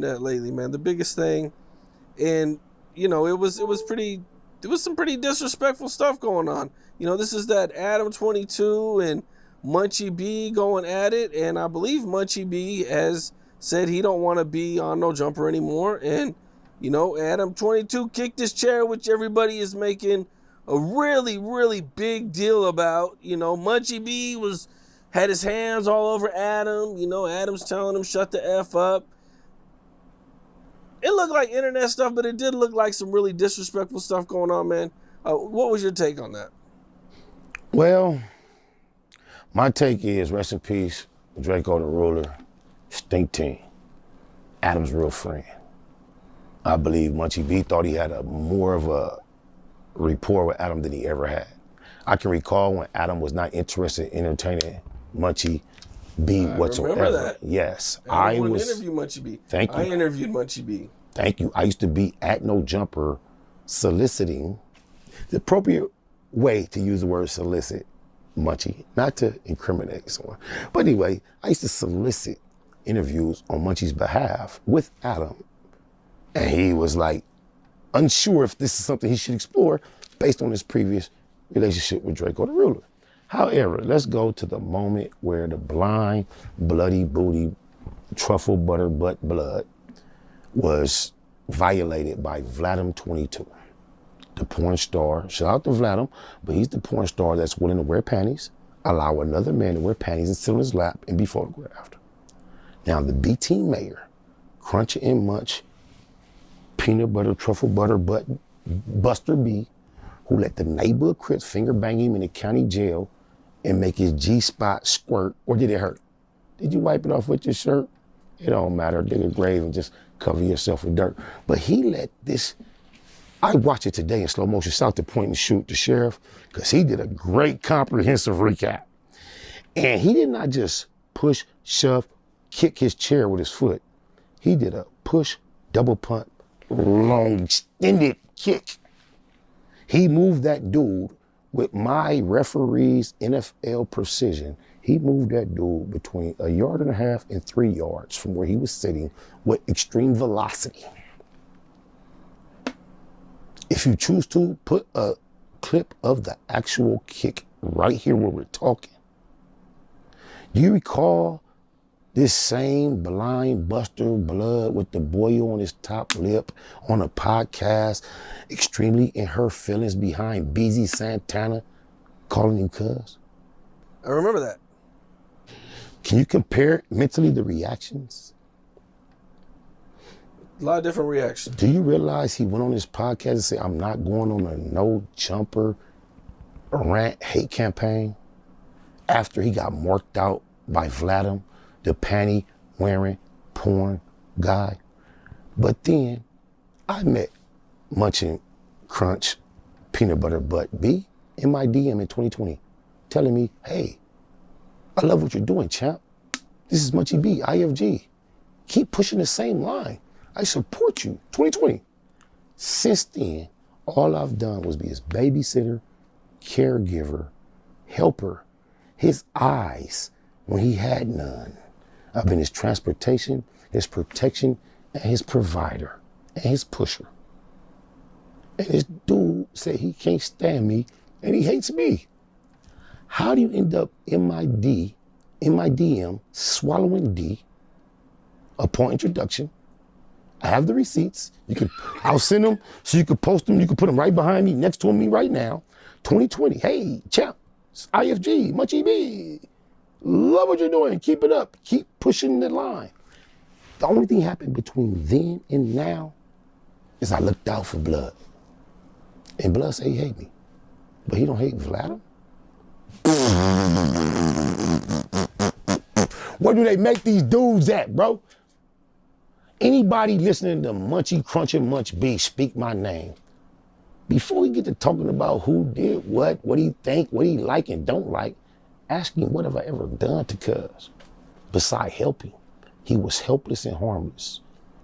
that lately, man. The biggest thing, and it was some pretty disrespectful stuff going on. This is that Adam 22 and Munchie B going at it, and I believe Munchie B has said he don't want to be on No Jumper anymore, and Adam 22 kicked his chair, which everybody is making a really, really big deal about. Munchie B had his hands all over Adam. Adam's telling him shut the F up. It looked like internet stuff, but it did look like some really disrespectful stuff going on, man. What was your take on that? Well, my take is rest in peace, Draco the Ruler, Stink Team, Adam's real friend. I believe Munchie B thought he had more of a rapport with Adam than he ever had. I can recall when Adam was not interested in entertaining Munchie B whatsoever. Remember that? Yes. I was to interview Munchie B. Thank you. I interviewed Munchie B. Thank you. I used to be at No Jumper soliciting. The appropriate way to use the word solicit, Munchie, not to incriminate someone. But anyway, I used to solicit interviews on Munchie's behalf with Adam. And he was like unsure if this is something he should explore based on his previous relationship with Draco the Ruler. However, let's go to the moment where the blind, bloody booty, truffle butter butt blood was violated by Vladim 22, the porn star. Shout out to Vladim, but he's the porn star that's willing to wear panties, allow another man to wear panties and sit on his lap and be photographed. Now, the B-Team mayor, Crunch and Munch, peanut butter, truffle butter butt, Buster B, who let the neighborhood Crips finger bang him in the county jail and make his G-spot squirt, or did it hurt? Did you wipe it off with your shirt? It don't matter, dig a grave and just cover yourself with dirt. But he let this, I watched it today in slow motion, shout to point and shoot the sheriff, because he did a great comprehensive recap. And he did not just push, shove, kick his chair with his foot. He did a push, double punt, long extended kick. He moved that dude with my referee's NFL precision. He moved that dude between 1.5 yards and 3 yards from where he was sitting with extreme velocity. If you choose to, put a clip of the actual kick right here where we're talking. Do you recall this same blind Buster Blood with the boil on his top lip on a podcast, extremely in her feelings behind BZ Santana, calling him cuz? I remember that. Can you compare mentally the reactions? A lot of different reactions. Do you realize he went on his podcast and said, I'm not going on a No Jumper rant hate campaign after he got marked out by Vladim, the panty wearing porn guy? But then I met Munchin Crunch Peanut Butter Butt B in my DM in 2020 telling me, hey, I love what you're doing, champ. This is Munchie B, IFG. Keep pushing the same line. I support you, 2020. Since then, all I've done was be his babysitter, caregiver, helper, his eyes when he had none. I've been his transportation, his protection, and his provider, and his pusher. And this dude said he can't stand me, and he hates me. How do you end up in my DM, swallowing D, upon introduction? I have the receipts. I'll send them so you can post them. You can put them right behind me, next to me right now. 2020, hey, champ, IFG, Munchie B. Love what you're doing, keep it up. Keep pushing the line. The only thing happened between then and now is I looked out for Blood. And Blood said he hate me, but he don't hate Vladim. Where do they make these dudes at, bro? Anybody listening to Munchie Crunch and Munch B speak my name. Before we get to talking about who did what he think, what he like and don't like, ask him what have I ever done to cuz. Beside helping, he was helpless and harmless.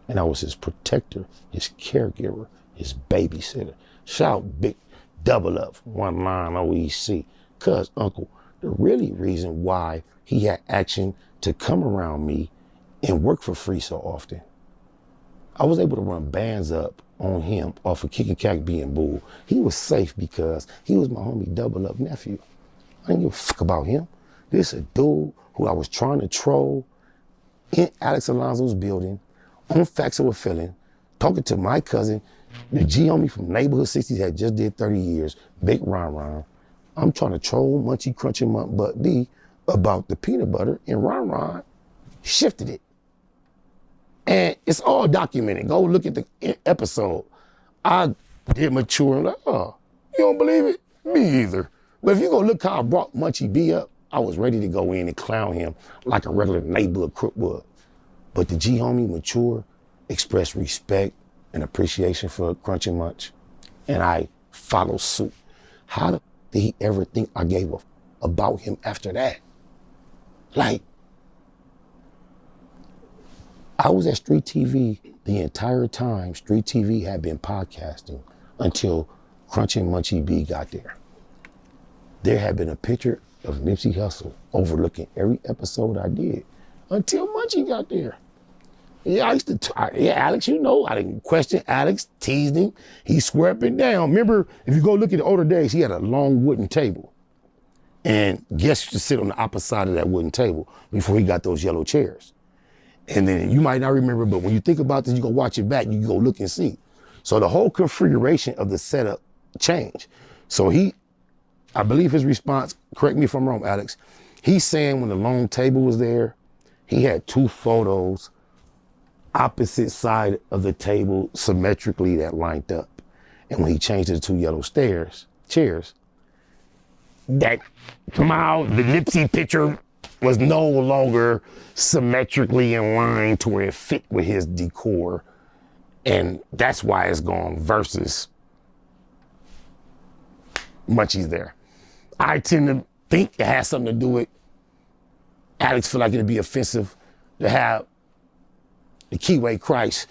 And I was his protector, his caregiver, his babysitter. Shout big double up, one line OEC. Cuz, uncle, the really reason why he had action to come around me and work for free so often I was able to run bands up on him off of Kicking Cack being Bull. He was safe because he was my homie Double Up nephew. I didn't give a fuck about him. This a dude who I was trying to troll in Alex Alonso's building on Facts of a Feeling, talking to my cousin, the G homie from Neighborhood 60s that just did 30 years, Big Ron Ron. I'm trying to troll Munchie Crunchy Munt Butt B about the peanut butter, and Ron Ron shifted it. And it's all documented. Go look at the episode. I did mature and like, oh, you don't believe it? Me either. But if you go look how I brought Munchie B up, I was ready to go in and clown him like a regular neighborhood crook would. But the G homie mature, expressed respect and appreciation for Crunchy Munch, and I follow suit. How did he ever think I gave a about him after that? Like, I was at Street TV the entire time Street TV had been podcasting until Crunchy and Munchie B got there. There had been a picture of Nipsey Hussle overlooking every episode I did until Munchie got there. Yeah, I used to, Alex, you know, I didn't question Alex, teased him. He swore up and down. Remember, if you go look at the older days, he had a long wooden table. And guests used to sit on the opposite side of that wooden table before he got those yellow chairs. And then you might not remember, but when you think about this, you go watch it back, you can go look and see. So the whole configuration of the setup changed. So I believe his response, correct me if I'm wrong, Alex, he's saying when the long table was there, he had two photos opposite side of the table symmetrically that lined up. And when he changed it to two yellow chairs, that somehow the Nipsey picture was no longer symmetrically in line to where it fit with his decor. And that's why it's gone versus Munchie's there. I tend to think it has something to do with Alex feel like it'd be offensive to have the Keyway Christ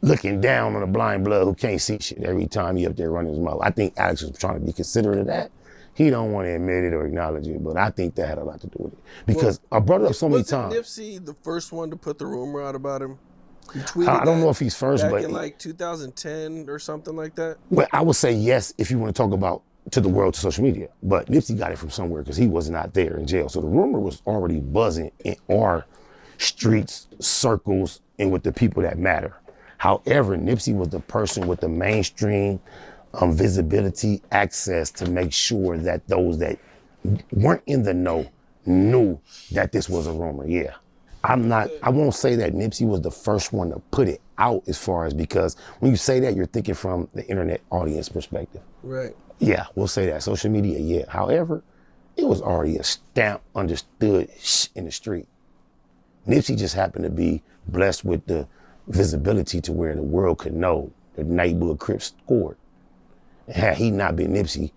looking down on a blind blood who can't see shit every time he up there running his mouth. I think Alex was trying to be considerate of that. He don't want to admit it or acknowledge it, but I think that had a lot to do with it. Because I brought it up so many times. Was Nipsey the first one to put the rumor out about him? He tweeted I don't know if he's first, back but in like 2010 or something like that. Well, I would say yes if you want to talk about to the world, to social media. But Nipsey got it from somewhere because he was not there in jail. So the rumor was already buzzing in our streets, circles, and with the people that matter. However, Nipsey was the person with the mainstream visibility, access to make sure that those that weren't in the know knew that this was a rumor. Yeah. I won't say that Nipsey was the first one to put it out as far as, because when you say that, you're thinking from the internet audience perspective. Right. Yeah, we'll say that. Social media, yeah. However, it was already a stamp, understood in the street. Nipsey just happened to be blessed with the visibility to where the world could know the neighborhood Crips scored. Had he not been Nipsey,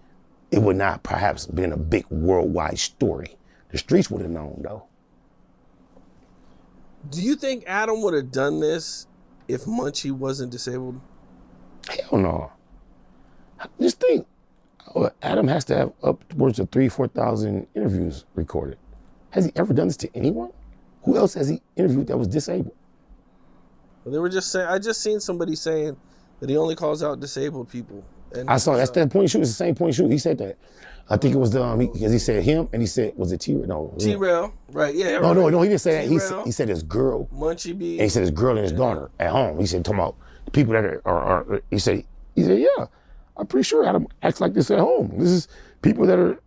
it would not perhaps been a big worldwide story. The streets would have known though. Do you think Adam would have done this if Munchie wasn't disabled? Hell no. Just think, Adam has to have upwards of 4,000 interviews recorded. Has he ever done this to anyone? Who else has he interviewed that was disabled? Well, they were just saying, I just seen somebody saying that he only calls out disabled people. And I saw that's that point shoot. It's the same point shoot. He said that. I think it was because he said him and he said, was it T-Rail? No. T-Rail, right? Yeah. No, right. he didn't say that. He said his girl. Munchie B. And he said his girl and his daughter at home. He said, talking about the people that are he said, yeah, I'm pretty sure Adam acts like this at home. This is people that are,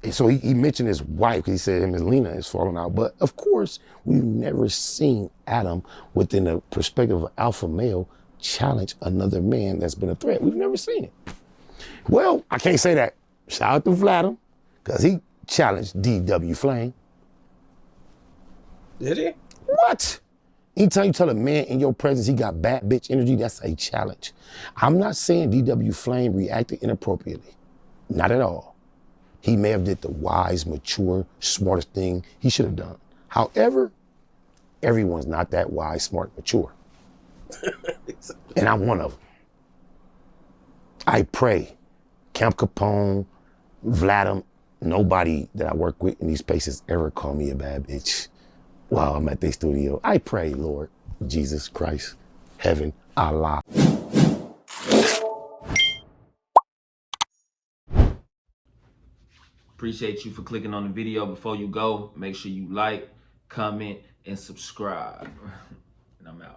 so he mentioned his wife because he said him and Lena is falling out. But of course, we've never seen Adam within the perspective of alpha male challenge another man that's been a threat. We've never seen it. Well, I can't say that. Shout out to Vladim, because he challenged DW Flame. Did he? What? Anytime you tell a man in your presence he got bad bitch energy, that's a challenge. I'm not saying DW Flame reacted inappropriately. Not at all. He may have did the wise, mature, smartest thing he should have done. However, everyone's not that wise, smart, mature. And I'm one of them. I pray Camp Capone, Vladim, nobody that I work with in these places ever call me a bad bitch while I'm at their studio. I pray, Lord Jesus Christ, heaven, Allah. Appreciate you for clicking on the video. Before you go, make sure you like, comment, and subscribe. And I'm out.